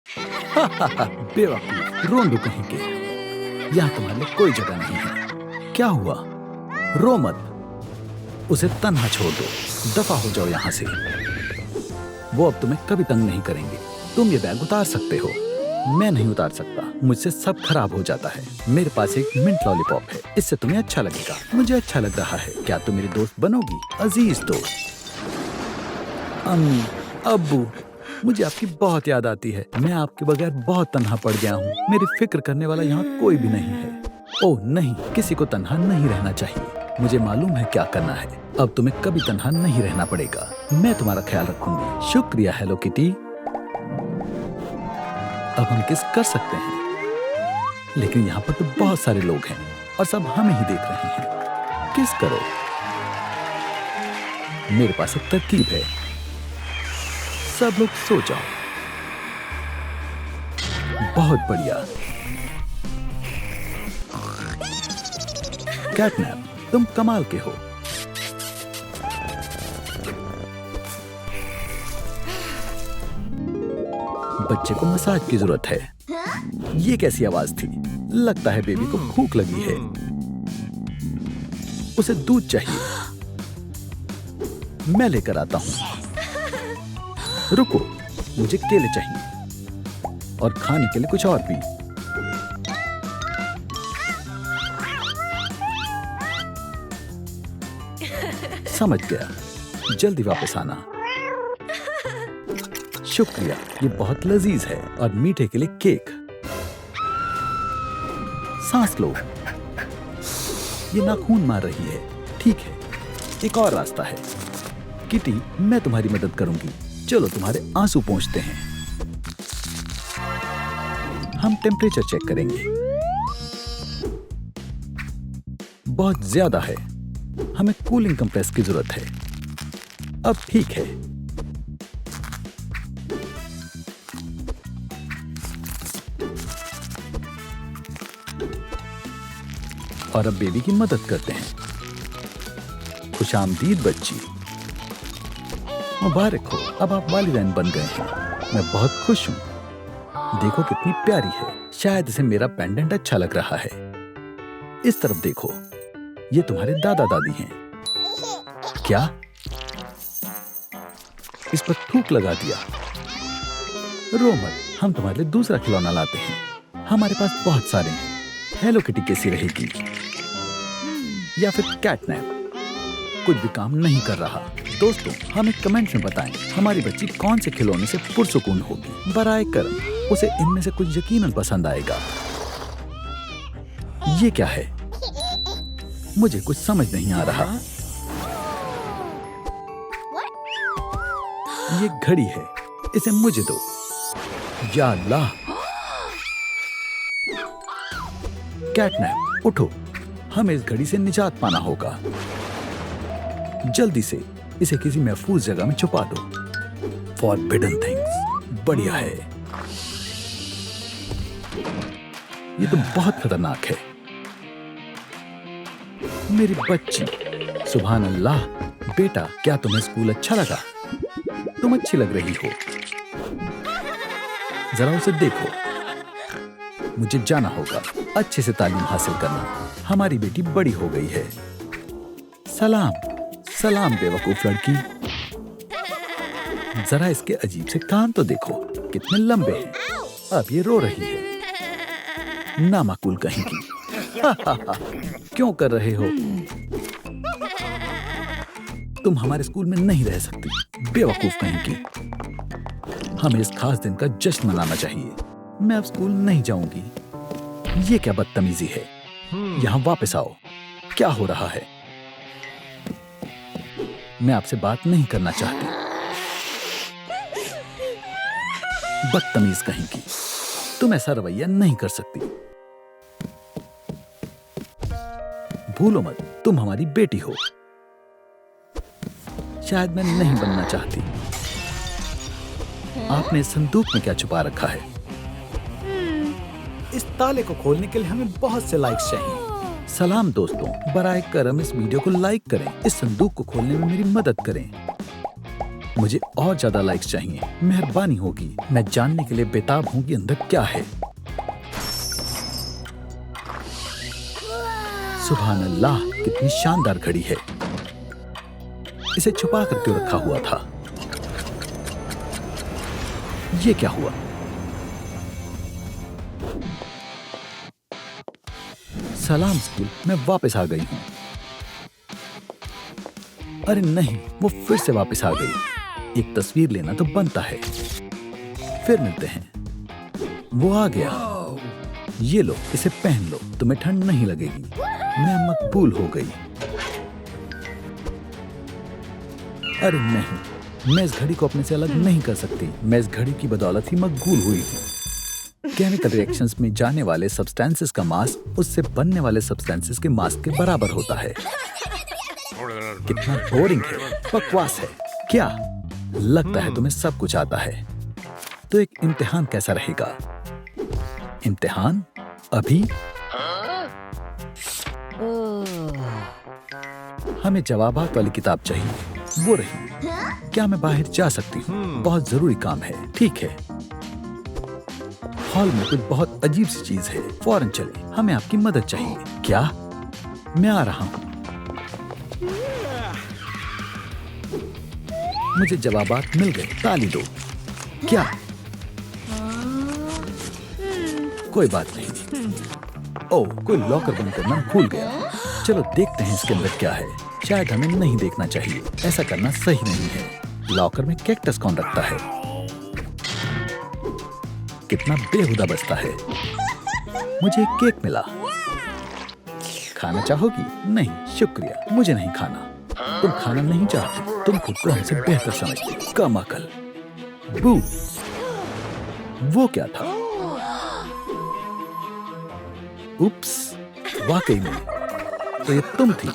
बेवकूफ, रोंदू कहीं के। यहाँ तुम्हारे लिए कोई जगह नहीं है। क्या हुआ? रो मत, उसे तन्हा छोड़ दो। दफा हो जाओ यहाँ से। वो अब तुम्हें कभी तंग नहीं करेंगे। तुम ये बैग उतार सकते हो। मैं नहीं उतार सकता, मुझसे सब खराब हो जाता है। मेरे पास एक मिंट लॉलीपॉप है, इससे तुम्हें अच्छा लगेगा। मुझे अच्छा लग रहा है। क्या तुम मेरी दोस्त बनोगी? अजीज दोस्त। अम्मी, अब्बू, मुझे आपकी बहुत याद आती है। मैं आपके बगैर बहुत तन्हा पड़ गया हूँ। मेरी फिक्र करने वाला यहाँ कोई भी नहीं है। ओह नहीं, किसी को तन्हा नहीं रहना चाहिए। मुझे मालूम है क्या करना है। अब तुम्हें कभी तन्हा नहीं रहना पड़ेगा। मैं तुम्हारा ख्याल रखूंगी। शुक्रिया हेलो किटी। अब हम किस कर सकते हैं, लेकिन यहाँ पर तो बहुत सारे लोग हैं और सब हमें ही देख रहे हैं। किस करो। मेरे पास एक तरकीब है। सब लोग सो जाओ। बहुत बढ़िया। कैटनैप, तुम कमाल के हो। बच्चे को मसाज की जरूरत है। ये कैसी आवाज थी? लगता है बेबी को भूख लगी है। उसे दूध चाहिए। मैं लेकर आता हूं। रुको, मुझे केले चाहिए और खाने के लिए कुछ और भी। समझ गया, जल्दी वापस आना। शुक्रिया, ये बहुत लजीज है। और मीठे के लिए केक। सांस लो। ये नाखून मार रही है। ठीक है, एक और रास्ता है। किटी, मैं तुम्हारी मदद करूंगी। चलो तुम्हारे आंसू पोंछते हैं। हम टेम्परेचर चेक करेंगे। बहुत ज्यादा है। हमें कूलिंग कंप्रेस की जरूरत है। अब ठीक है। और अब बेबी की मदद करते हैं। खुशामदीद बच्ची। मुबारक हो, अब आप वालिदैन बन गए हैं। मैं बहुत खुश हूँ। देखो कितनी प्यारी है। शायद इसे मेरा पेंडेंट अच्छा लग रहा है। इस तरफ देखो, ये तुम्हारे दादा दादी हैं। क्या? इस पर थूक लगा दिया। रो मत, हम तुम्हारे लिए दूसरा खिलौना लाते हैं। हमारे पास बहुत सारे हैं। हेलो किटी कैसी रहेगी? या फिर कैटनैप? कुछ भी काम नहीं कर रहा। दोस्तों, हमें कमेंट में बताएं हमारी बच्ची कौन से खिलौने से पुरसुकून होगी। बराए करम, उसे इनमें से कुछ यकीनन पसंद आएगा। ये क्या है? मुझे कुछ समझ नहीं आ रहा। ये घड़ी है, इसे मुझे दो। या अल्लाह। कैटनैप, उठो। हमें इस घड़ी से निजात पाना होगा। जल्दी से इसे किसी महफूज जगह में छुपा दो। फॉरबिडन थिंग्स, बढ़िया है। ये तो बहुत खतरनाक है। मेरी बच्ची, सुभान अल्लाह। बेटा, क्या तुम्हें स्कूल अच्छा लगा? तुम अच्छी लग रही हो। जरा उसे देखो। मुझे जाना होगा। अच्छे से तालीम हासिल करना। हमारी बेटी बड़ी हो गई है। सलाम सलाम बेवकूफ लड़की। जरा इसके अजीब से कान तो देखो, कितने लंबे हैं। अब ये रो रही है। नामाकूल कहेंगी। क्यों कर रहे हो? तुम हमारे स्कूल में नहीं रह सकती, बेवकूफ कहेंगी। हमें इस खास दिन का जश्न मनाना चाहिए। मैं अब स्कूल नहीं जाऊंगी। ये क्या बदतमीजी है? यहाँ वापस आओ। क्या हो रहा है? मैं आपसे बात नहीं करना चाहती। बदतमीज कहेंगी। तुम ऐसा रवैया नहीं कर सकती। भूलो मत, तुम हमारी बेटी हो। शायद मैं नहीं बनना चाहती। आपने इस संदूक में क्या छुपा रखा है? इस ताले को खोलने के लिए हमें बहुत से लाइक्स चाहिए। सलाम दोस्तों, बराए करम इस वीडियो को लाइक करें। इस संदूक को खोलने में मेरी मदद करें। मुझे और ज्यादा लाइक्स चाहिए, मेहरबानी होगी। मैं जानने के लिए बेताब हूँ कि अंदर क्या है। सुभान अल्लाह, कितनी शानदार घड़ी है। इसे छुपा कर क्यों रखा हुआ था? ये क्या हुआ? सलाम स्कूल, मैं वापस आ गई हूँ। अरे नहीं, वो फिर से वापस आ गई। एक तस्वीर लेना तो बनता है। फिर मिलते हैं। वो आ गया। ये लो, इसे पहन लो, तुम्हें ठंड नहीं लगेगी। मैं मकबूल हो गई। अरे नहीं, मैं इस घड़ी को अपने से अलग नहीं कर सकती। मैं इस घड़ी की बदौलत ही मकबूल हुई हूँ। केमिकल रिएक्शंस में जाने वाले सब्सटेंसेस का मास उससे बनने वाले सब्सटेंसेस के मास के बराबर होता है। कितना बोरिंग है, बकवास है। क्या लगता है तुम्हें सब कुछ आता है? तो एक इम्तिहान कैसा रहेगा? इम्तिहान अभी? हमें जवाबात वाली किताब चाहिए। वो रही। क्या मैं बाहर जा सकती हूँ? बहुत जरूरी काम है। ठीक है। हॉल में कुछ बहुत अजीब सी चीज है। फौरन चले, हमें आपकी मदद चाहिए। क्या? मैं आ रहा हूँ। मुझे जवाबात मिल गए। ताली दो। क्या? कोई बात नहीं। ओह, कोई लॉकर बंद करना भूल गया। चलो देखते हैं इसके अंदर क्या है। शायद हमें नहीं देखना चाहिए। ऐसा करना सही नहीं है। लॉकर में कैक्टस कौन रखता है? कितना बेहुदा बचता है। मुझे एक केक मिला। खाना चाहोगी? नहीं शुक्रिया, मुझे नहीं खाना। तुम खाना नहीं चाहते, तुम खुद को हमसे बेहतर समझते हो। कम अकल। बू, वो क्या था? उप्स, वाकई में तो ये तुम थी।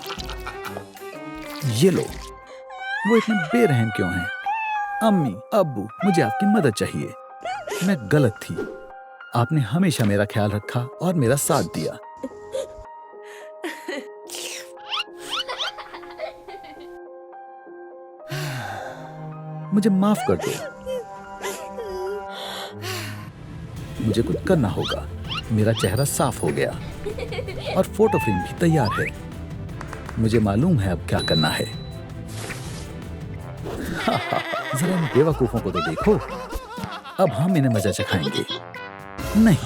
ये लो। वो इतने बेरहम क्यों हैं? अम्मी, अब्बू, मुझे आपकी मदद चाहिए। मैं गलत थी। आपने हमेशा मेरा ख्याल रखा और मेरा साथ दिया। मुझे माफ कर दो। मुझे कुछ करना होगा। मेरा चेहरा साफ हो गया और फोटो फ्रेम भी तैयार है। मुझे मालूम है अब क्या करना है। जरा इन बेवकूफों को तो देखो। अब हम इन्हें मजा चखाएंगे। नहीं,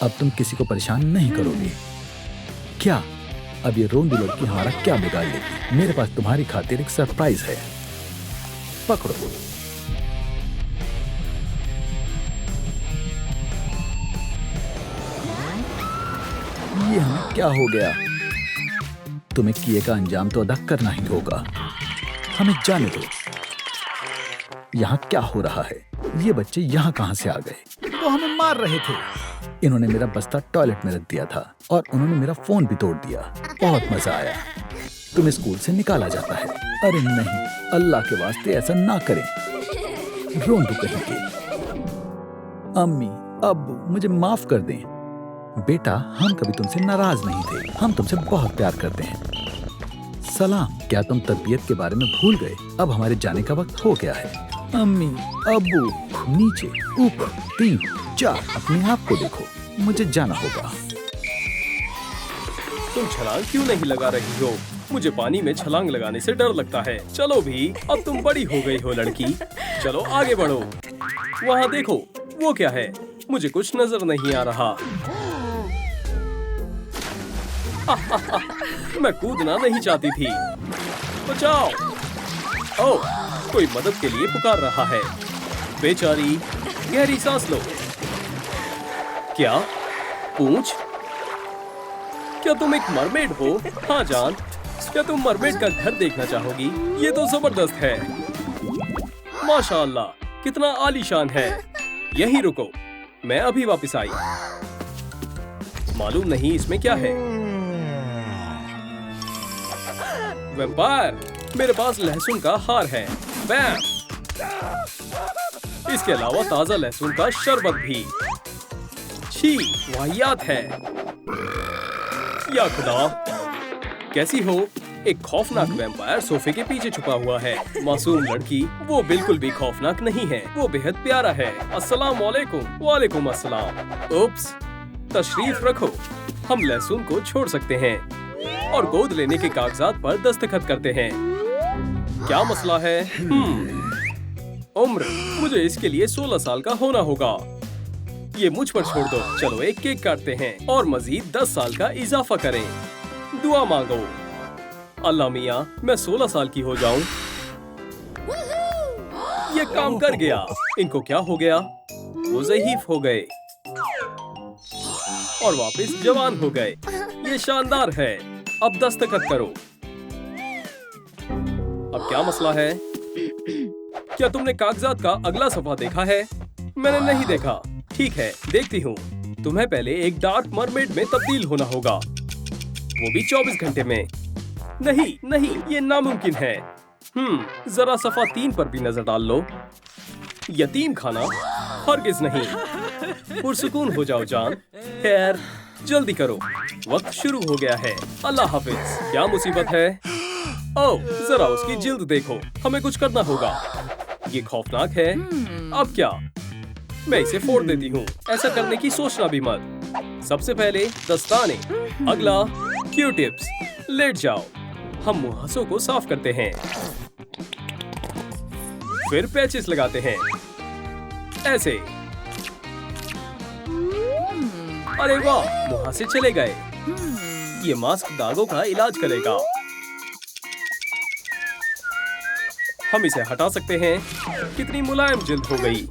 अब तुम किसी को परेशान नहीं करोगे। क्या? अब ये रोंदू लड़की हमारा क्या बिगाड़ लेगी? मेरे पास तुम्हारी खातिर एक सरप्राइज है। पकड़ो। ये हमें क्या हो गया? तुम्हें किए का अंजाम तो अदा करना ही होगा। हमें जाने दो। यहाँ क्या हो रहा है? ये बच्चे यहाँ कहाँ से आ गए? वो हमें मार रहे थे। इन्होंने मेरा बस्ता टॉयलेट में रख दिया था और उन्होंने मेरा फोन भी तोड़ दिया। बहुत मजा आया। तुम्हें स्कूल से निकाला जाता है। अरे नहीं, अल्लाह के वास्ते ऐसा ना करें। रोंदू कहेंगे। अम्मी, अब्बू, मुझे माफ कर दें। बेटा, हम कभी तुमसे नाराज नहीं थे। हम तुमसे बहुत प्यार करते हैं। सलाम। क्या तुम तरबियत के बारे में भूल गए? अब हमारे जाने का वक्त हो गया है। अम्मी, अब्बू, नीचे, ऊपर, 3, 4, अपने आप को देखो। मुझे जाना होगा। तुम छलांग क्यों नहीं लगा रही हो? मुझे पानी में छलांग लगाने से डर लगता है। चलो भी, अब तुम बड़ी हो गई हो लड़की। चलो आगे बढ़ो। वहाँ देखो, वो क्या है? मुझे कुछ नजर नहीं आ रहा। मैं कूदना नहीं चाहती थी। बचाओ! ओह, कोई मदद के लिए पुकार रहा है। बेचारी, गहरी सांस लो। क्या? पूंछ? क्या तुम एक मरमेड हो? हाँ जान, क्या तुम मरमेड का घर देखना चाहोगी? ये तो जबरदस्त है। माशाअल्लाह, कितना आलीशान है। यहीं रुको, मैं अभी वापस आई। मालूम नहीं इसमें क्या है। वैम्पायर, मेरे पास लहसुन का हार है। बैम! इसके अलावा ताजा लहसुन का शरबत भी। छी, वाहियात है। या खुदा, कैसी हो? एक खौफनाक वैम्पायर सोफे के पीछे छुपा हुआ है। मासूम लड़की, वो बिल्कुल भी खौफनाक नहीं है, वो बेहद प्यारा है। अस्सलाम वालेकुम। वालेकुम अस्सलाम। उप्स, तशरीफ रखो। हम लहसुन को छोड़ सकते हैं और गोद लेने के कागजात पर दस्तखत करते हैं। क्या मसला है? उम्र, मुझे इसके लिए 16 साल का होना होगा। ये मुझ पर छोड़ दो। चलो एक केक काटते हैं और मजीद 10 साल का इजाफा करें। दुआ मांगो। अल्लाह मियाँ, मैं 16 साल की हो जाऊं। ये काम कर गया। इनको क्या हो गया? वो ज़ईफ हो गए और वापस जवान हो गए। ये शानदार है। अब दस्तखत करो। अब क्या मसला है? क्या तुमने कागजात का अगला सफा देखा है? मैंने नहीं देखा। ठीक है, देखती हूँ। तुम्हें पहले एक डार्क मरमेड में तब्दील होना होगा, वो भी 24 घंटे में। नहीं नहीं, ये नामुमकिन है। जरा सफा 3 पर भी नजर डाल लो। यतीम खाना? हरगिज नहीं। पुरसुकून हो जाओ जान। खैर, जल्दी करो, वक्त शुरू हो गया है। अल्लाह हाफिज। क्या मुसीबत है? ओह, जरा उसकी जिल्द देखो। हमें कुछ करना होगा। ये खौफनाक है। अब क्या? मैं इसे फोड़ देती हूँ। ऐसा करने की सोचना भी मत। सबसे पहले दस्ताने, अगला क्यू टिप्स। लेट जाओ। हम मुहासों को साफ करते हैं, फिर पैचेस लगाते हैं ऐसे। अरे वाह, मुहासे चले गए। ये मास्क दागों का इलाज करेगा। हम इसे हटा सकते हैं। कितनी मुलायम जिल्द हो गई।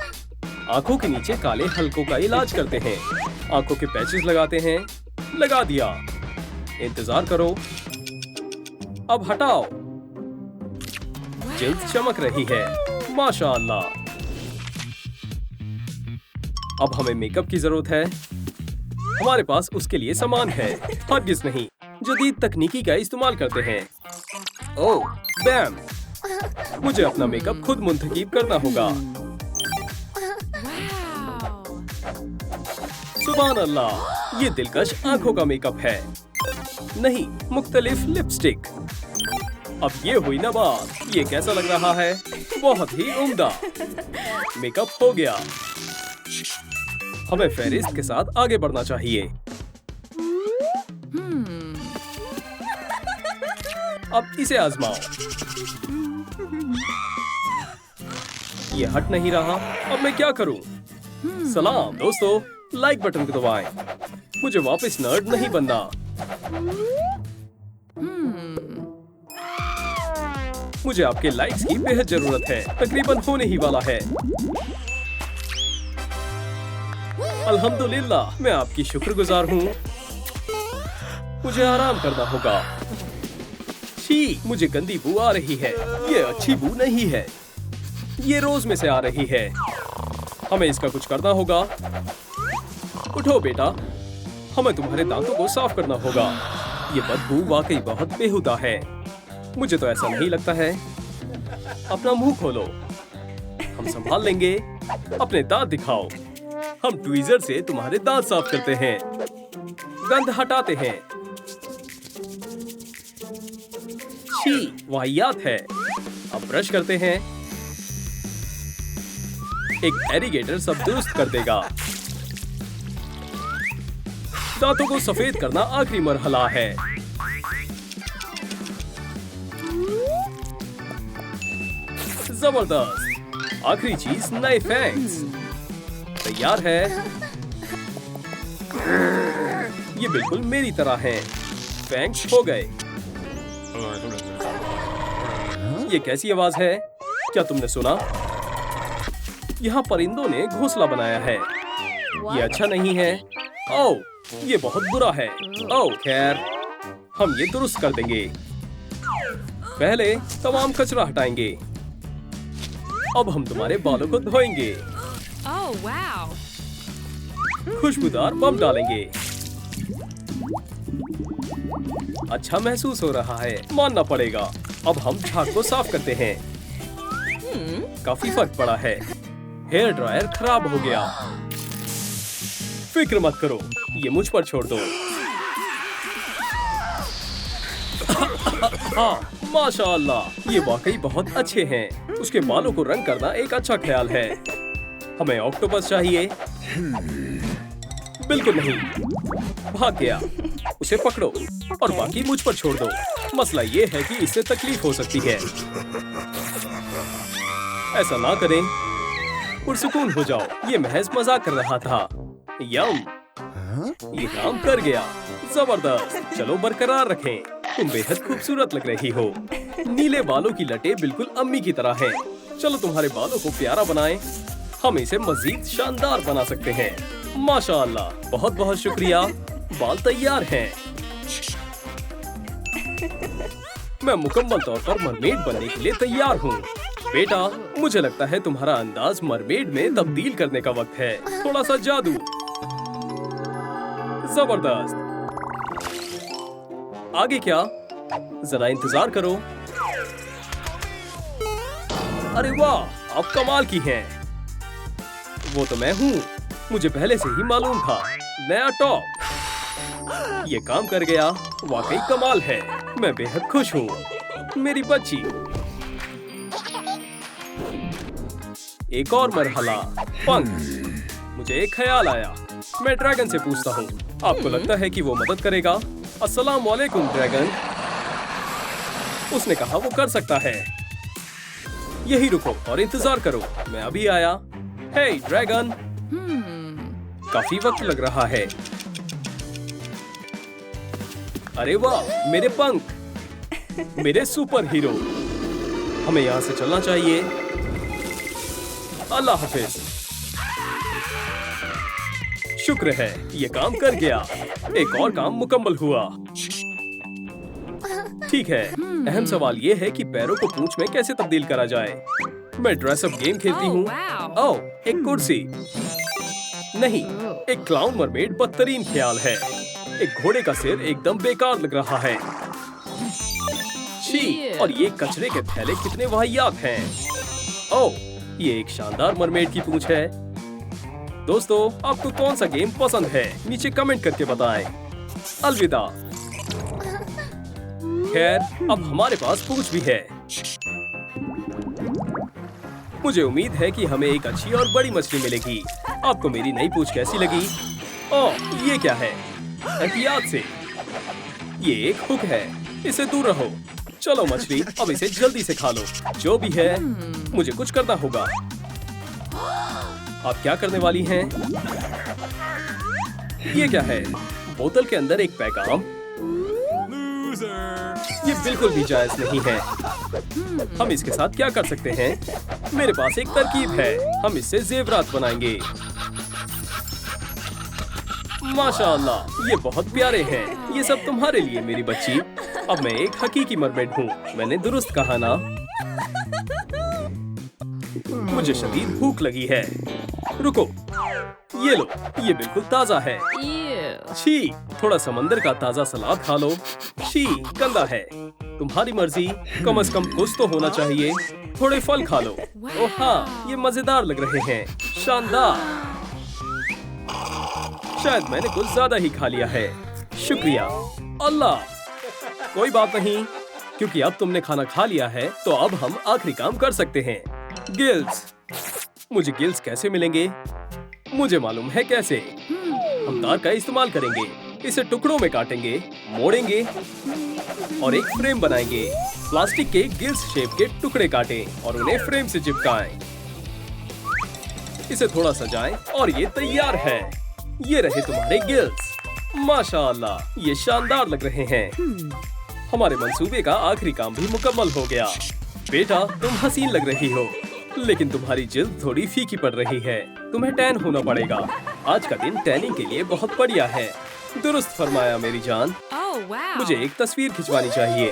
आंखों के नीचे काले हलकों का इलाज करते हैं। आंखों के पैचेस लगाते हैं। लगा दिया। इंतजार करो। अब हटाओ। जिल्द चमक रही है। माशाअल्लाह। अब हमें मेकअप की जरूरत है। हमारे पास उसके लिए सामान है। हरगिज़ नहीं, जदीद तकनीकी का इस्तेमाल करते हैं। ओह बैम, मुझे अपना मेकअप खुद मुंतखब करना होगा। सुभान अल्लाह, ये दिलकश आंखों का मेकअप है। नहीं, मुख्तलिफ लिपस्टिक। अब ये हुई ना बात। ये कैसा लग रहा है? बहुत ही उम्दा। मेकअप हो गया। हमें फेरिस्त के साथ आगे बढ़ना चाहिए। अब इसे आजमाओ। ये हट नहीं रहा। अब मैं क्या करूं? सलाम दोस्तों, लाइक बटन को दबाएं। मुझे वापस नर्ड नहीं बनना। मुझे आपके लाइक्स की बेहद जरूरत है। तकरीबन होने ही वाला है। अल्हम्दुलिल्लाह, मैं आपकी शुक्रगुजार हूँ। मुझे आराम करना होगा। छी, मुझे गंदी बू आ रही है। ये अच्छी बू नहीं है। ये रोज में से आ रही है। हमें इसका कुछ करना होगा। उठो बेटा, हमें तुम्हारे दांतों को साफ करना होगा। ये बदबू वाकई बहुत बेहुदा है। मुझे तो ऐसा नहीं लगता है। अपना मुंह खोलो, हम संभाल लेंगे। अपने दांत दिखाओ। हम ट्वीजर से तुम्हारे दांत साफ करते हैं, गंद हटाते हैं। छी, वाहियात है। अब ब्रश करते हैं। एक एरिगेटर सब दुरुस्त कर देगा। दांतों को सफेद करना आखिरी मरहला है। जबरदस्त। आखिरी चीज, नए फैंग्स। तैयार है। ये बिल्कुल मेरी तरह है। फैंग्स हो गए। ये कैसी आवाज है? क्या तुमने सुना? यहाँ परिंदों ने घोंसला बनाया है। ये अच्छा नहीं है। ओह, ये बहुत बुरा है। ओह खैर, हम ये दुरुस्त कर देंगे। पहले तमाम कचरा हटाएंगे। अब हम तुम्हारे बालों को धोएंगे। Oh, wow. खुशबूदार बम डालेंगे। अच्छा महसूस हो रहा है, मानना पड़ेगा। अब हम झाग को साफ करते हैं। काफी फर्क पड़ा है। हेयर ड्रायर खराब हो गया। फिक्र मत करो, ये मुझ पर छोड़ दो। हाँ, माशाअल्लाह, ये वाकई बहुत अच्छे हैं। उसके बालों को रंग करना एक अच्छा ख्याल है। हमें ऑक्टोपस चाहिए। बिल्कुल नहीं, भाग गया। उसे पकड़ो और बाकी मुझ पर छोड़ दो। मसला ये है कि इससे तकलीफ हो सकती है। ऐसा ना करें, पुरसुकून हो जाओ। ये महज मजाक कर रहा था। यम, ये काम कर गया। जबरदस्त। चलो बरकरार रखें। तुम बेहद खूबसूरत लग रही हो। नीले बालों की लटें बिल्कुल अम्मी की तरह हैं। चलो तुम्हारे बालों को प्यारा बनाएं। हम इसे मजीद शानदार बना सकते हैं। माशाअल्लाह, बहुत बहुत शुक्रिया। बाल तैयार हैं। मैं मुकम्मल तौर पर मरमेड बनने के लिए तैयार हूँ। बेटा, मुझे लगता है तुम्हारा अंदाज मरमेड में तब्दील करने का वक्त है। थोड़ा सा जादू। जबरदस्त। आगे क्या? जरा इंतजार करो। अरे वाह, आप कमाल की हैं। वो तो मैं हूँ, मुझे पहले से ही मालूम था। नया टॉप, ये काम कर गया। वाकई कमाल है। मैं बेहद खुश हूँ। मेरी बच्ची। एक और मरहला, पंख। मुझे एक ख्याल आया। मैं ड्रैगन से पूछता हूँ, आपको लगता है कि वो मदद करेगा? अस्सलाम वालेकुम ड्रैगन। उसने कहा वो कर सकता है। यही रुको और इंतजार करो, मैं अभी आया। हे ड्रैगन। काफी वक्त लग रहा है। अरे वाह, मेरे पंख, मेरे सुपर हीरो। हमें यहाँ से चलना चाहिए। अल्लाह हाफिज। शुक्र है, ये काम कर गया। एक और काम मुकम्मल हुआ। ठीक है, अहम सवाल ये है कि पैरों को पूंछ में कैसे तब्दील करा जाए। मैं ड्रेसअप गेम खेलती Oh, हूँ। wow. ओह, एक कुर्सी। नहीं, एक क्लाउन मरमेड बदतरीन ख्याल है। एक घोड़े का सिर एकदम बेकार लग रहा है। छी, और ये कचरे के थैले कितने वाहियात हैं। ओह, ये एक शानदार मरमेड की पूंछ है। दोस्तों, आपको कौन सा गेम पसंद है? नीचे कमेंट करके बताएं। अलविदा। खैर, अब हमारे पास पूंछ भी है। मुझे उम्मीद है कि हमें एक अच्छी और बड़ी मछली मिलेगी। आपको मेरी नई पूंछ कैसी लगी? ओह, ये क्या है? एहतियात से। ये एक हुक है, इससे दूर रहो। चलो मछली, अब इसे जल्दी से खा लो। जो भी है, मुझे कुछ करना होगा। आप क्या करने वाली हैं? ये क्या है? बोतल के अंदर एक पैगाम। ये बिल्कुल भी जायज नहीं है। हम इसके साथ क्या कर सकते हैं? मेरे पास एक तरकीब है। हम इससे जेवरात बनाएंगे। माशाअल्लाह, ये बहुत प्यारे हैं। ये सब तुम्हारे लिए मेरी बच्ची। अब मैं एक हकीकी मरमेड हूँ। मैंने दुरुस्त कहा ना? मुझे शदीद भूख लगी है। रुको, ये लो, ये बिल्कुल ताजा है। Ew. छी, थोड़ा समंदर का ताजा सलाद खा लो। छी, गंदा है। तुम्हारी मर्जी, कम से कम कुछ तो होना चाहिए। थोड़े फल खा लो। ओह हाँ, ये मजेदार लग रहे हैं। शानदार। शायद मैंने कुछ ज्यादा ही खा लिया है। शुक्रिया। अल्लाह, कोई बात नहीं, क्योंकि अब तुमने खाना खा लिया है तो अब हम आखिरी काम कर सकते हैं। गिल्स। मुझे गिल्स कैसे मिलेंगे? मुझे मालूम है कैसे। हम तार का इस्तेमाल करेंगे। इसे टुकड़ों में काटेंगे, मोड़ेंगे और एक फ्रेम बनाएंगे। प्लास्टिक के गिल्स शेप के टुकड़े काटें और उन्हें फ्रेम से चिपकाएं। इसे थोड़ा सजाएं और ये तैयार है। ये रहे तुम्हारे गिल्स। माशाअल्लाह, ये शानदार लग रहे हैं। हमारे मंसूबे का आखिरी काम भी मुकम्मल हो गया। बेटा, तुम हसीन लग रही हो, लेकिन तुम्हारी जिल्द थोड़ी फीकी पड़ रही है। तुम्हें टैन होना पड़ेगा। आज का दिन टैनिंग के लिए बहुत बढ़िया है। दुरुस्त फरमाया मेरी जान। Oh, wow. मुझे एक तस्वीर खिंचवानी चाहिए।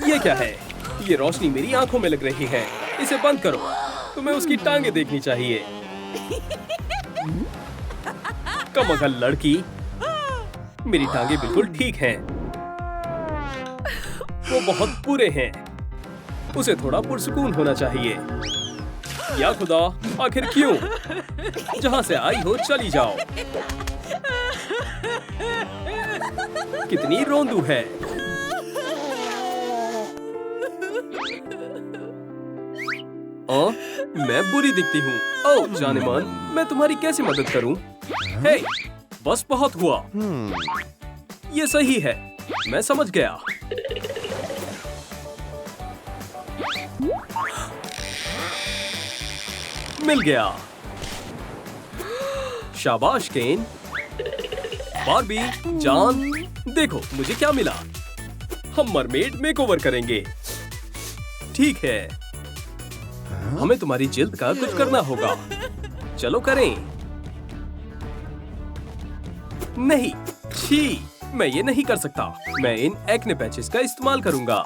ये क्या है? ये रोशनी मेरी आंखों में लग रही है। इसे बंद करो। तुम्हें उसकी टांगे देखनी चाहिए। कमअकल लड़की। मेरी टांगे बिल्कुल ठीक हैं। वो बहुत बुरे हैं। उसे थोड़ा पुरसुकून होना चाहिए। या खुदा, आखिर क्यों? जहां से आई हो चली जाओ। कितनी रोंदू है। मैं बुरी दिखती हूँ। ओह जाने मन, मैं तुम्हारी कैसे मदद करूँ? हे, बस बहुत हुआ। ये सही है, मैं समझ गया। मिल गया। शाबाश केन। बारबी, जान, देखो मुझे क्या मिला। हम मरमेड मेकओवर करेंगे। ठीक है, हमें तुम्हारी जिल्द का कुछ करना होगा। चलो करें। नहीं, छी, मैं ये नहीं कर सकता। मैं इन एक्ने पैचेस का इस्तेमाल करूंगा।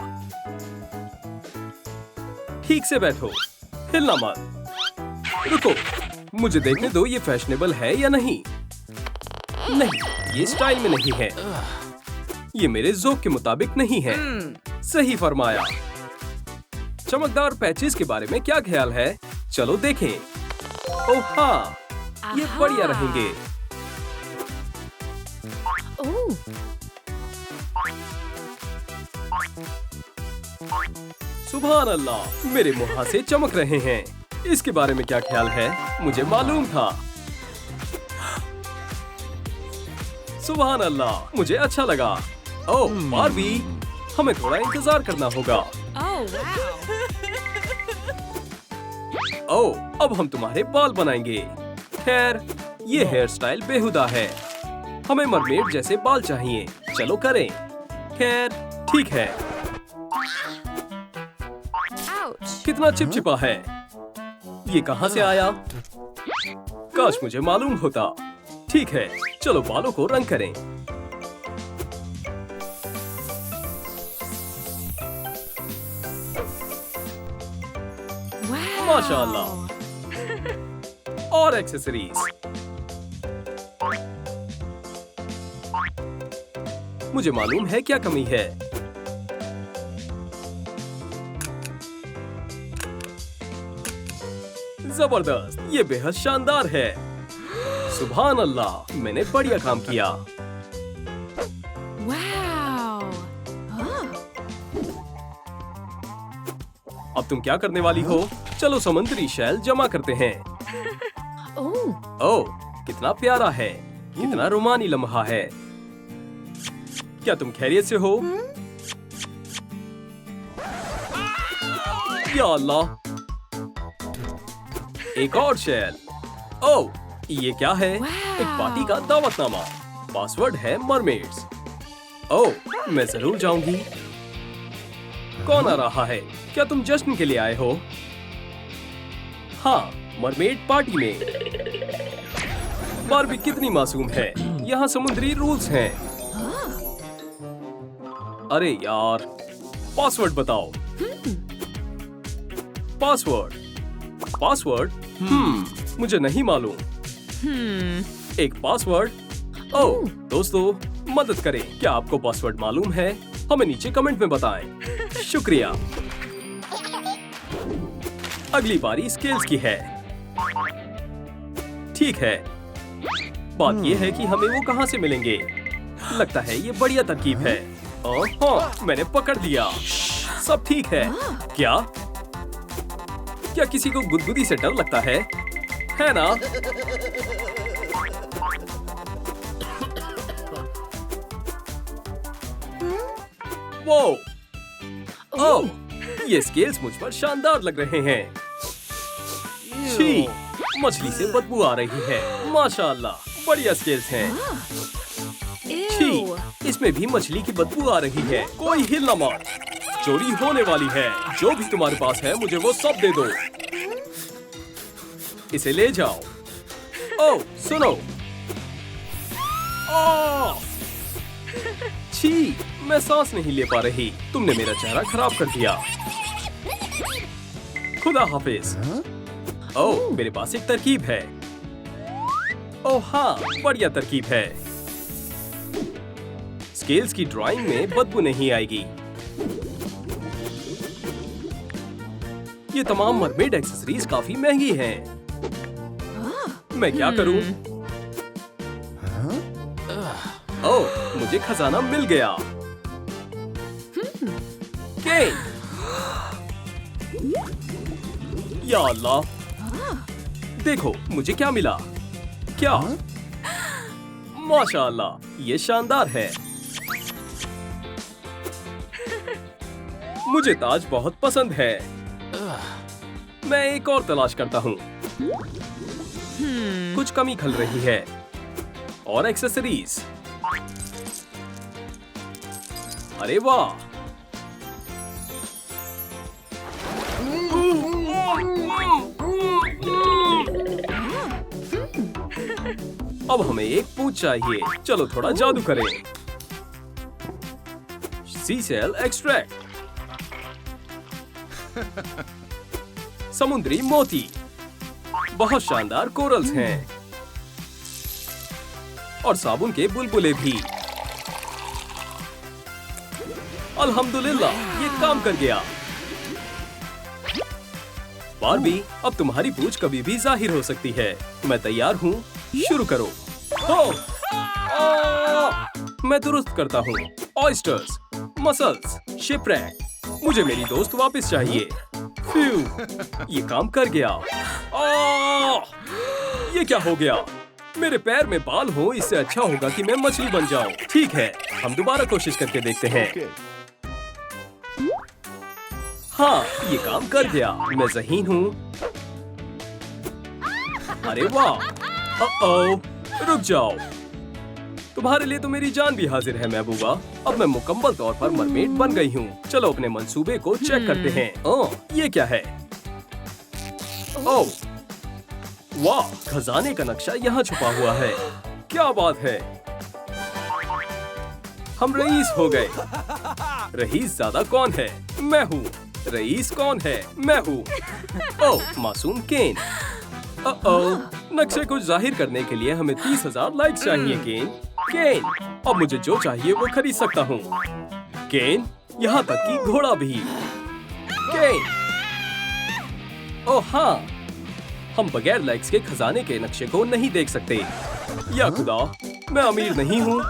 ठीक से बैठो, हिलना मत। रुको, मुझे देखने दो ये फैशनेबल है या नहीं। नहीं, ये स्टाइल में नहीं है। ये मेरे ज़ौक़ के मुताबिक नहीं है। सही फरमाया। चमकदार पैचेस के बारे में क्या ख्याल है? चलो देखें। ओह हाँ, ये बढ़िया रहेंगे। Oh. सुभान अल्लाह, मेरे मुँह से चमक रहे हैं। इसके बारे में क्या ख्याल है? मुझे मालूम था। सुभान अल्लाह, मुझे अच्छा लगा। ओह बारबी, हमें थोड़ा इंतजार करना होगा। Oh, wow. ओह, अब हम तुम्हारे बाल बनाएंगे। खैर, ये हेयर स्टाइल बेहुदा है। हमें मरमेड जैसे बाल चाहिए। चलो करें। खैर, ठीक है। Ouch. कितना चिपचिपा है। ये कहाँ से आया? काश मुझे मालूम होता। ठीक है, चलो बालों को रंग करें। Wow. माशाअल्लाह। और एक्सेसरीज। मुझे मालूम है क्या कमी है। जबरदस्त, ये बेहद शानदार है। सुभान अल्लाह, मैंने बढ़िया काम किया। Wow. अब तुम क्या करने वाली हो? चलो समुद्री शैल जमा करते हैं। Oh. ओह, कितना प्यारा है। कितना रोमानी लम्हा है। क्या तुम खैरियत से हो? या अल्लाह, एक और शैल। ओह, ये क्या है? एक पार्टी का दावतनामा। पासवर्ड है मरमेड्स। ओह, मैं जरूर जाऊंगी। कौन आ रहा है? क्या तुम जश्न के लिए आए हो? हाँ, मरमेड पार्टी में। बारबी कितनी मासूम है। यहाँ समुद्री रूल्स हैं। अरे यार, पासवर्ड बताओ। Password, password? मुझे नहीं मालूम। एक पासवर्ड? ओह, दोस्तों मदद करें। क्या आपको पासवर्ड मालूम है? हमें नीचे कमेंट में बताएं। शुक्रिया। अगली बारी स्केल्स की है। ठीक है, बात यह है कि हमें वो कहाँ से मिलेंगे। लगता है ये बढ़िया तरकीब है। हाँ, मैंने पकड़ लिया। सब ठीक है। क्या किसी को गुदगुदी से डर लगता है ना? वो, ओह, ये स्केल्स मुझ पर शानदार लग रहे हैं। छी, मछली से बदबू आ रही है। माशाअल्लाह, बढ़िया स्केल्स हैं। छी, Ew. इसमें भी मछली की बदबू आ रही है। कोई हिलना मत, चोरी होने वाली है। जो भी तुम्हारे पास है मुझे वो सब दे दो। इसे ले जाओ। ओह, सुनो। ओह! छी, मैं सांस नहीं ले पा रही। तुमने मेरा चेहरा खराब कर दिया। खुदा हाफिज। ओह, मेरे पास एक तरकीब है। ओह हाँ, बढ़िया तरकीब है। स्केल्स की ड्राइंग में बदबू नहीं आएगी। ये तमाम मरमेड एक्सेसरीज काफी महंगी हैं। मैं क्या करूं? ओह, मुझे खजाना मिल गया। केन! या अल्लाह! देखो मुझे क्या मिला। क्या? माशाअल्लाह, ये शानदार है। मुझे ताज बहुत पसंद है। मैं एक और तलाश करता हूँ। कुछ कमी खल रही है। और एक्सेसरीज। अरे वाह! अब हमें एक पूंछ चाहिए। चलो थोड़ा जादू करें। सीसेल एक्सट्रैक्ट। समुद्री मोती। बहुत शानदार कोरल्स हैं। और साबुन के बुलबुले भी। अल्हम्दुलिल्लाह, ये काम कर गया। बारबी, अब तुम्हारी पूंछ कभी भी जाहिर हो सकती है। मैं तैयार हूँ। शुरू करो। मैं दुरुस्त करता हूँ। Oysters, mussels, shipwreck. मुझे मेरी दोस्त वापस चाहिए। फ्यू, ये काम कर गया। ये क्या हो गया? मेरे पैर में बाल हो, इससे अच्छा होगा कि मैं मछली बन जाऊं। ठीक है, हम दोबारा कोशिश करके देखते हैं। हाँ, ये काम कर गया। मैं ज़हीन हूँ। अरे वाह! रुक जाओ। तुम्हारे लिए तो मेरी जान भी हाजिर है महबूबा। अब मैं मुकम्मल तौर पर मरमेड बन गई हूँ। चलो अपने मंसूबे को चेक करते हैं। ओह, ये क्या है? ओह, वाह! खजाने का नक्शा यहाँ छुपा हुआ है। क्या बात है! हम रईस हो गए। रईस ज़्यादा कौन है? मैं हूँ। रईस कौन है? मैं हूँ। ओह, मासूम केन। नक्शे को जाहिर करने के लिए हमें 30,000 लाइक्स चाहिए केन। केन, अब मुझे जो चाहिए वो खरीद सकता हूँ। केन, यहाँ तक कि घोड़ा भी। केन, ओह हाँ, हम बगैर लाइक्स के खजाने के नक्शे को नहीं देख सकते। या खुदा, मैं अमीर नहीं हूँ।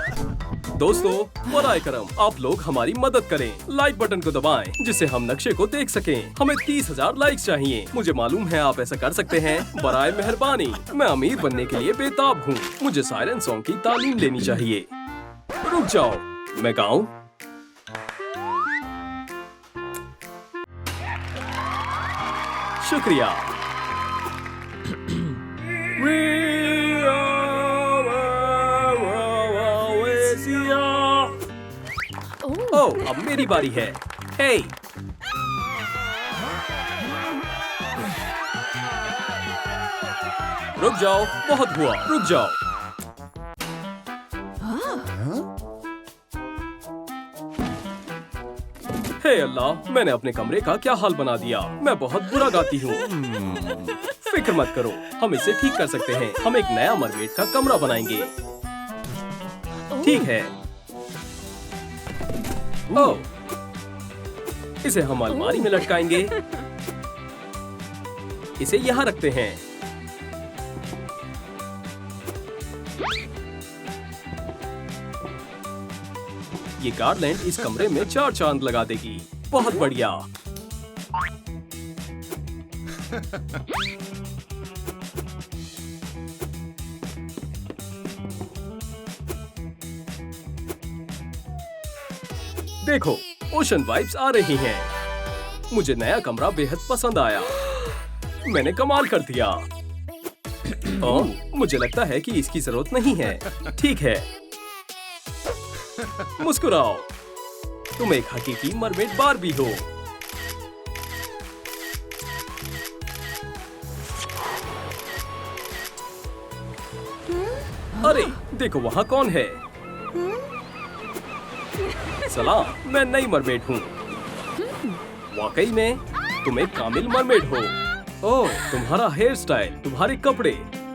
दोस्तों, बराए करम आप लोग हमारी मदद करें। लाइक बटन को दबाएं जिससे हम नक्शे को देख सकें। हमें 30,000 लाइक्स चाहिए। मुझे मालूम है आप ऐसा कर सकते हैं। बराए मेहरबानी, मैं अमीर बनने के लिए बेताब हूँ। मुझे सायरन सॉन्ग की तालीम लेनी चाहिए। रुक जाओ, मैं गाऊं? शुक्रिया। ओह, अब मेरी बारी है। हे! रुक जाओ, बहुत हुआ। रुक जाओ। हे अल्लाह, मैंने अपने कमरे का क्या हाल बना दिया। मैं बहुत बुरा गाती हूँ। फिक्र मत करो, हम इसे ठीक कर सकते हैं। हम एक नया मरमेड का कमरा बनाएंगे। ठीक है। ओह, इसे हम अलमारी में लटकाएंगे। इसे यहाँ रखते हैं। ये गार्लैंड इस कमरे में 4 चांद लगा देगी। बहुत बढ़िया। देखो, ओशन वाइब्स आ रही हैं। मुझे नया कमरा बेहद पसंद आया। मैंने कमाल कर दिया। ओह, मुझे लगता है कि इसकी जरूरत नहीं है। ठीक है, मुस्कुराओ। तुम एक हकीकी मरमेड बारबी हो। अरे, देखो वहाँ कौन है? सलाम, मैं नई मरमेड हूँ। वाकई में तुम एक कामिल मरमेड हो। ओह, तुम्हारा हेयर स्टाइल, तुम्हारे कपड़े,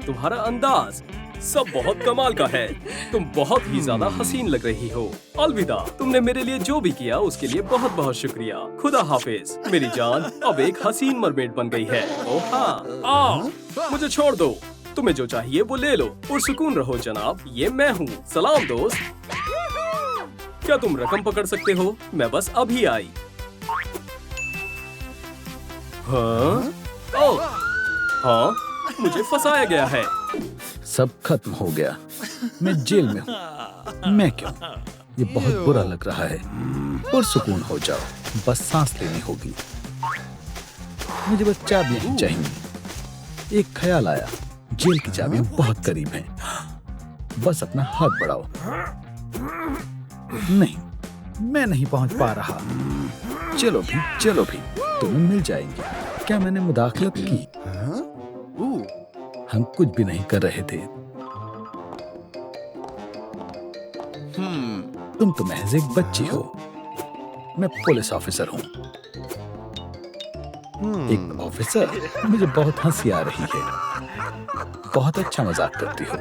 तुम्हारा अंदाज सब बहुत कमाल का है। तुम बहुत ही ज्यादा हसीन लग रही हो। अलविदा, तुमने मेरे लिए जो भी किया उसके लिए बहुत बहुत शुक्रिया। खुदा हाफिज। मेरी जान अब एक हसीन मरमेड बन गई है। ओह हाँ, मुझे छोड़ दो। तुम्हें जो चाहिए वो ले लो। पुरसुकून रहो जनाब, ये मैं हूँ। सलाम दोस्त। क्या तुम रकम पकड़ सकते हो? मैं बस अभी आई। हाँ? ओह! हाँ, मुझे फंसाया गया है। सब खत्म हो गया। मैं जेल में हूँ। मैं क्यों? ये बहुत बुरा लग रहा है। पुरसुकून हो जाओ, बस सांस लेनी होगी। मुझे बस चाबियां ही चाहिए। एक ख्याल आया, जेल की चाबियां बहुत करीब हैं। बस अपना हाथ बढ़ाओ। नहीं, मैं नहीं पहुंच पा रहा। चलो भी, तुम्हें मिल जाएंगे। क्या मैंने मुदाखलत की? हम कुछ भी नहीं कर रहे थे। तुम तो महज एक बच्ची हो। मैं पुलिस ऑफिसर हूँ। एक ऑफिसर? मुझे बहुत हंसी आ रही है। बहुत अच्छा मजाक करती हो।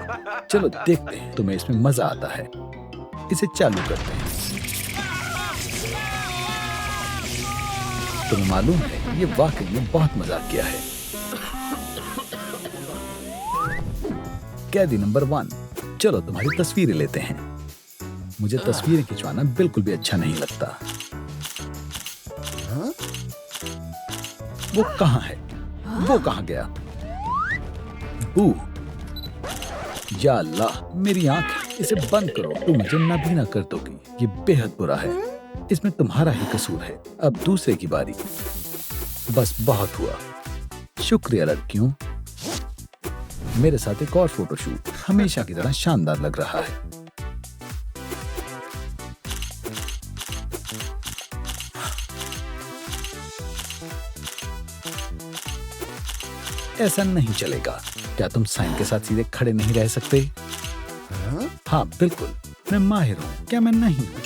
चलो देखते हैं तुम्हें इसमें मजा आता है। इसे चालू करते हैं। तुम्हें मालूम है, ये वाकई में बहुत मजाक किया है। कैदी नंबर 1, चलो तुम्हारी तस्वीरें लेते हैं। मुझे तस्वीरें खिंचवाना बिल्कुल भी अच्छा नहीं लगता। वो कहाँ है? वो कहाँ गया? बू! या अल्लाह, मेरी आंख, इसे बंद करो। तुम मुझे नबीना कर दोगी। ये बेहद बुरा है। इसमें तुम्हारा ही कसूर है। अब दूसरे की बारी। बस बहुत हुआ। शुक्रिया लड़कियों। मेरे साथ एक और फोटोशूट हमेशा की तरह शानदार लग रहा है। ऐसा नहीं चलेगा। क्या तुम साइन के साथ सीधे खड़े नहीं रह सकते? हाँ बिल्कुल, मैं माहिर हूँ। क्या मैं नहीं हूँ?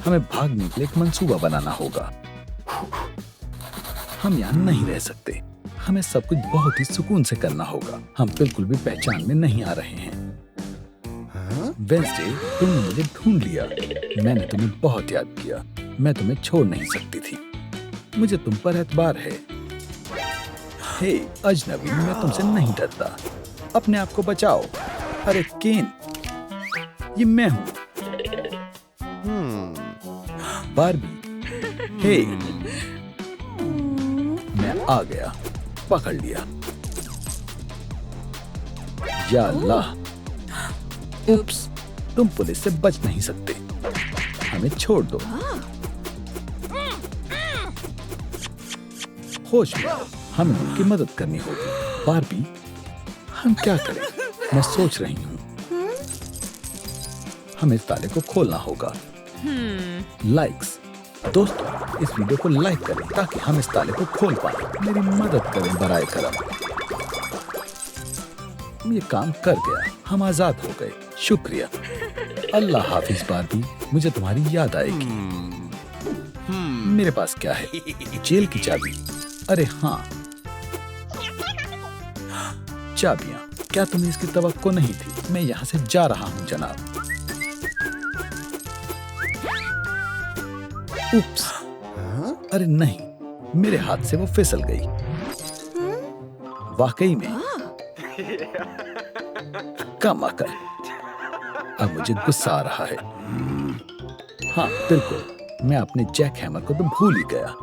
हमें भागने के लिए एक मंसूबा बनाना होगा। हम यहाँ नहीं रह सकते। हमें सब कुछ बहुत ही सुकून से करना होगा। हम बिल्कुल भी पहचान में नहीं आ रहे हैं। वेंसडे, तुमने मुझे ढूंढ लिया। मैंने तुम्हें बहुत याद किया। मैं तुम्हें छोड़ नहीं सकती थी। मुझे तुम पर एतबार है। हे अजनबी, मैं तुमसे नहीं डरता। अपने आप को बचाओ। अरे केन, ये मैं हूँ। बारबी, हे, मैं आ गया। पकड़ लिया। या अल्लाह! उप्स, तुम पुलिस से बच नहीं सकते। हमें छोड़ दो। होश में आओ, हमें उनकी मदद करनी होगी। बारबी, हम क्या करें? मैं सोच रही हूँ। हमें इस ताले को खोलना होगा। लाइक्स, दोस्तों, इस वीडियो को लाइक करें ताकि हम इस ताले को खोल पाए। मेरी मदद करें बराए करम। ये काम कर गया। हम आजाद हो गए। शुक्रिया। अल्लाह हाफिज बारबी, मुझे तुम्हारी याद आएगी। मेरे पास क्या है? जेल की चाबी। अरे हाँ, चाबियां। क्या तुम्हें इसकी तवक्को नहीं थी? मैं यहाँ से जा रहा हूँ जनाब। उप्स, अरे नहीं, मेरे हाथ से वो फिसल गई। वाकई में कम अकल। अब मुझे गुस्सा आ रहा है। हाँ बिल्कुल, मैं अपने जैक हैमर को तो भूल ही गया।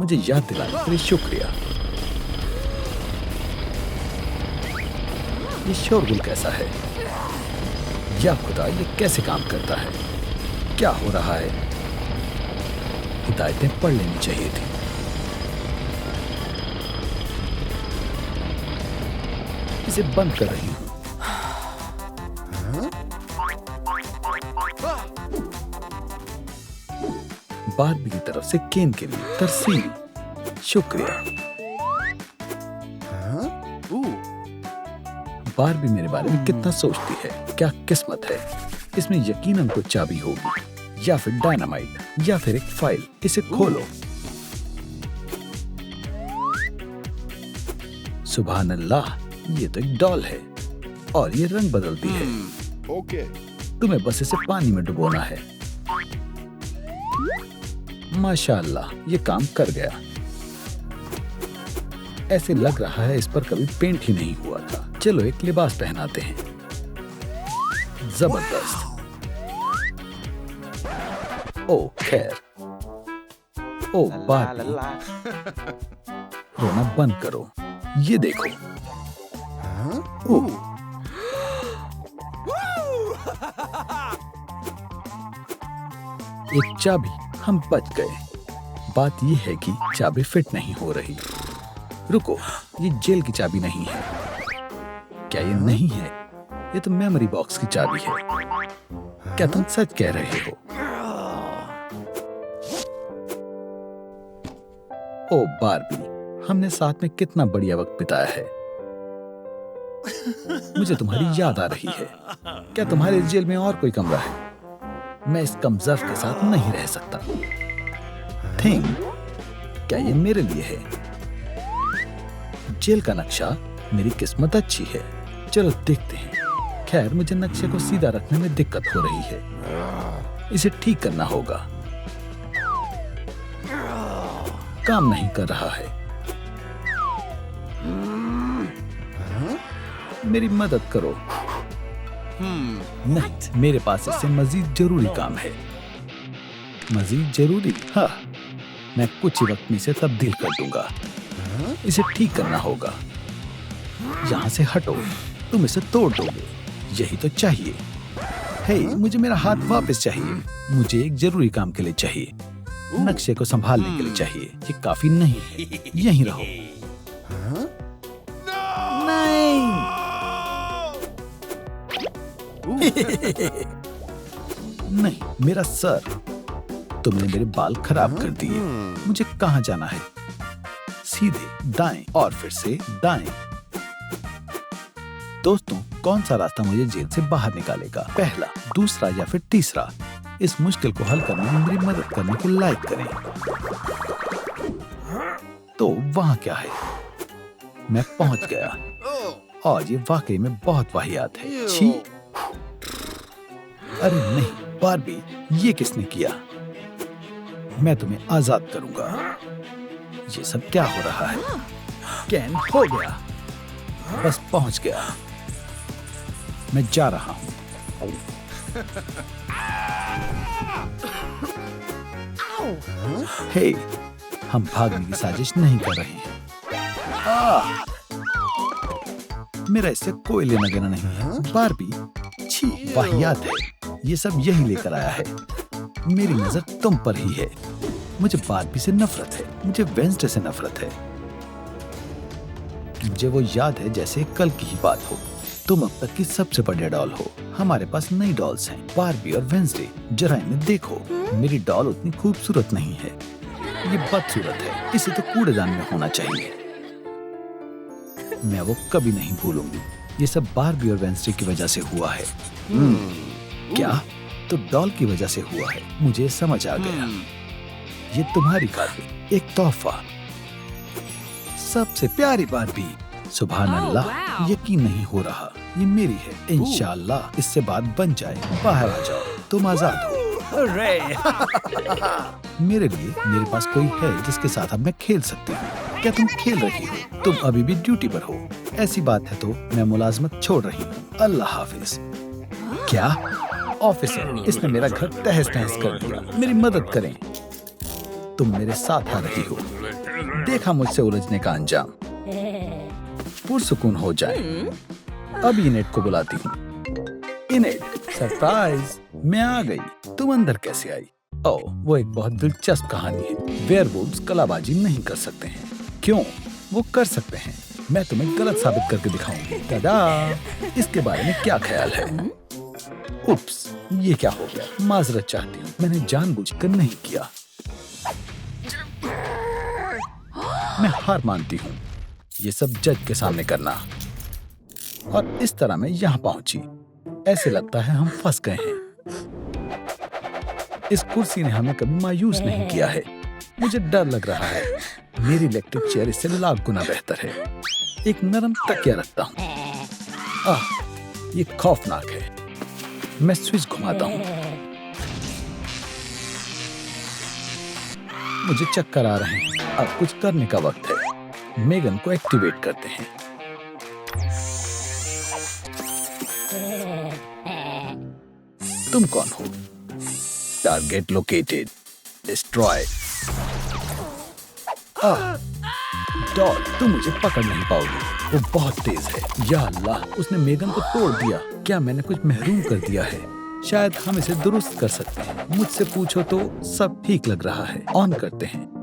मुझे याद दिलाने के लिए शुक्रिया। ये शोरगुल कैसा है? या खुदा, ये कैसे काम करता है? क्या हो रहा है? हिदायतें पढ़ लेनी चाहिए थी। इसे बंद कर रही हूँ। बारबी की तरफ से केन के लिए तरसीम। शुक्रिया। बारबी मेरे बारे में कितना सोचती है। क्या किस्मत है। इसमें यकीनन कोई चाबी होगी, या फिर डायनामाइट, या फिर एक फाइल। इसे खोलो। सुभान अल्लाह, ये तो एक डॉल है और ये रंग बदलती है। ओके। तुम्हें बस इसे पानी में डुबोना है। माशाअल्लाह, ये काम कर गया। ऐसे लग रहा है इस पर कभी पेंट ही नहीं हुआ था। चलो एक लिबास पहनाते हैं। जबरदस्त। ओ खैर। ओ बार्बी, रोना बंद करो। ये देखो। ओह, एक चाबी। हम बच गए। बात यह है कि चाबी फिट नहीं हो रही। रुको, ये जेल की चाबी नहीं है। क्या ये नहीं है? ये तो मेमोरी बॉक्स की चाबी है। क्या तुम सच कह रहे हो? ओ बार्बी, हमने साथ में कितना बढ़िया वक्त बिताया है। मुझे तुम्हारी याद आ रही है। क्या तुम्हारे जेल में और कोई कमरा है? मैं इस कमजर्फ के साथ नहीं रह सकता। थिंग, क्या ये मेरे लिए है? जेल का नक्शा। मेरी किस्मत अच्छी है। चलो देखते हैं। खैर, मुझे नक्शे को सीधा रखने में दिक्कत हो रही है। इसे ठीक करना होगा। काम नहीं कर रहा है। मेरी मदद करो। नहीं, मेरे पास इससे मजीद जरूरी काम है। मजीद जरूरी? हाँ, मैं कुछ ही वक्त में इसे तब्दील कर दूंगा। इसे ठीक करना होगा। यहाँ से हटो। तुम इसे तोड़ दोगे। यही तो चाहिए। हे, मुझे मेरा हाथ वापस चाहिए। मुझे एक जरूरी काम के लिए चाहिए। नक्शे को संभालने के लिए चाहिए। ये काफी नहीं है। यहीं रहो। नहीं। नहीं, मेरा सर। तुमने मेरे बाल खराब कर दिए। मुझे कहाँ जाना है? सीधे दाएं और फिर से दाएं। दोस्तों, कौन सा रास्ता मुझे जेल से बाहर निकालेगा? पहला, दूसरा या फिर तीसरा? इस मुश्किल को हल करने में मेरी मदद करने को लाइक करें। तो वहाँ क्या है? मैं पहुंच गया। और ये वाकई में बहुत वाहियात है। छी! अरे नहीं, बार्बी, ये किसने किया? मैं तुम्हें आजाद करूंगा। ये सब क्या हो रहा है? कैन हो गया। बस पहुंच गया। मैं जा रहा हूं। हे, हम भागने की साजिश नहीं कर रहे हैं। मेरा इससे कोई लेना देना नहीं है। बार्बी, छी, वाहियात है। ये सब यही लेकर आया है। मेरी नजर तुम पर ही है। मुझे बार्बी से नफरत है। मुझे वेंसडे से नफरत है। मुझे वो याद है जैसे कल की ही बात हो। तुम अब तक की सबसे बड़े डॉल हो। हमारे पास नई डॉल्स हैं, बार्बी और वेंसडे। जरा इन्हें देखो। मेरी डॉल उतनी खूबसूरत नहीं है। ये बदसूरत है। इसे तो कूड़ेदान में होना चाहिए। मैं वो कभी नहीं भूलूंगी। ये सब बार्बी और वेंसडे की वजह से हुआ है। क्या? तो डॉल की वजह से हुआ है। मुझे समझ आ गया। ये तुम्हारी खातिर एक तोहफा। सबसे प्यारी बार्बी। सुभान अल्लाह, वाह। यकीन नहीं हो रहा। ये मेरी है। इंशाअल्लाह इससे बात बन जाए। बाहर आ जाओ, तुम आजाद हो। मेरे लिए मेरे पास कोई है जिसके साथ अब मैं खेल सकती हूँ। क्या तुम खेल रही हो? तुम अभी भी ड्यूटी पर हो। ऐसी बात है तो मैं मुलाजमत छोड़ रही हूँ। अल्लाह हाफिज। क्या? ऑफिसर, इसने मेरा घर तहस नहस कर दिया। मेरी मदद करें। तुम मेरे साथ आ रही हो। देखा मुझसे उलझने का अंजाम। पुरसुकून हो जाए। अब इनेट को बुलाती हूँ। इनेट, सरप्राइज, मैं आ गई। तुम अंदर कैसे आई? ओह, वो एक बहुत दिलचस्प कहानी है। वेयरवुल्व्स कलाबाजी नहीं कर सकते हैं। क्यों? वो कर सकते हैं। मैं तुम्हें गलत साबित करके दिखाऊंगी। दादा, इसके बारे में क्या ख्याल है? उप्स, ये क्या हो गया? माजरत चाहती हूँ। मैंने जानबूझकर नहीं किया। मैं हार मानती हूँ। ये सब जज के सामने करना। और इस तरह मैं यहाँ पहुंची। ऐसे लगता है हम फंस गए हैं। इस कुर्सी ने हमें कभी मायूस नहीं किया है। मुझे डर लग रहा है। मेरी इलेक्ट्रिक चेयर इससे लाख गुना बेहतर है। एक नरम तकिया रखता हूँ। ये खौफनाक है। मैं स्विच घुमाता हूँ। मुझे चक्कर आ रहे हैं। अब कुछ करने का वक्त है। मेगन को एक्टिवेट करते हैं। तुम कौन हो? Target located, destroy. डॉट, तुम मुझे पकड़ नहीं पाओगे, वो बहुत तेज है। या अल्लाह, उसने मेगन को तोड़ दिया। क्या मैंने कुछ महरूम कर दिया है? शायद हम इसे दुरुस्त कर सकते हैं। मुझसे पूछो तो सब ठीक लग रहा है। ऑन करते हैं।